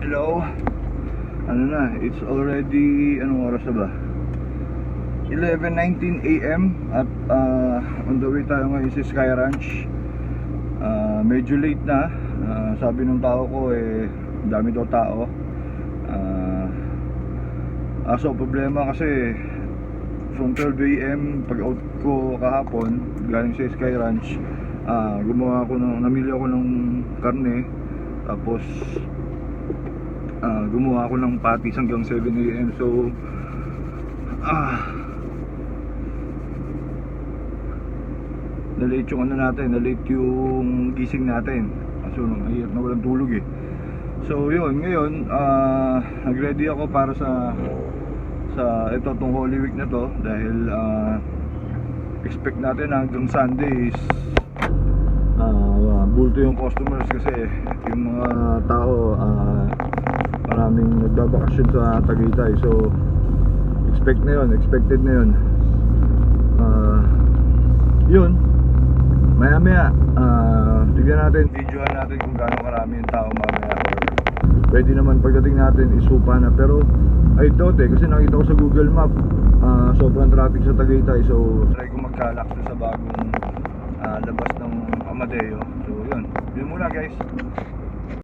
hello. Ano na, it's already, anong oras na ba? 11:19 AM at on the way tayo ngayon sa Sky Ranch. Medyo late na. Sabi ng tao ko dami daw tao. So problema kasi from 12 AM pag out ko kahapon galing sa Sky Ranch, namili ako ng karne, tapos gumawa ako ng patis hanggang 7 AM. So na-late yung na-late yung gising natin. So nahihirap na walang tulog So yun, ngayon nag-ready ako para sa itong Holy Week na to. Dahil expect natin hanggang Sunday is bulto yung customers, kasi yung mga tao maraming nagbabakasyon sa Tagaytay. So expected na yun. Yun, maya tignan natin, videohan natin kung gaano karami yung tao mamaya, or pwede naman pagdating natin isupa na. Pero I doubt kasi nakita ko sa Google Map sobrang traffic sa Tagaytay. So try ko magkalak sa bagong labas ng Amadeo. So yun muna guys.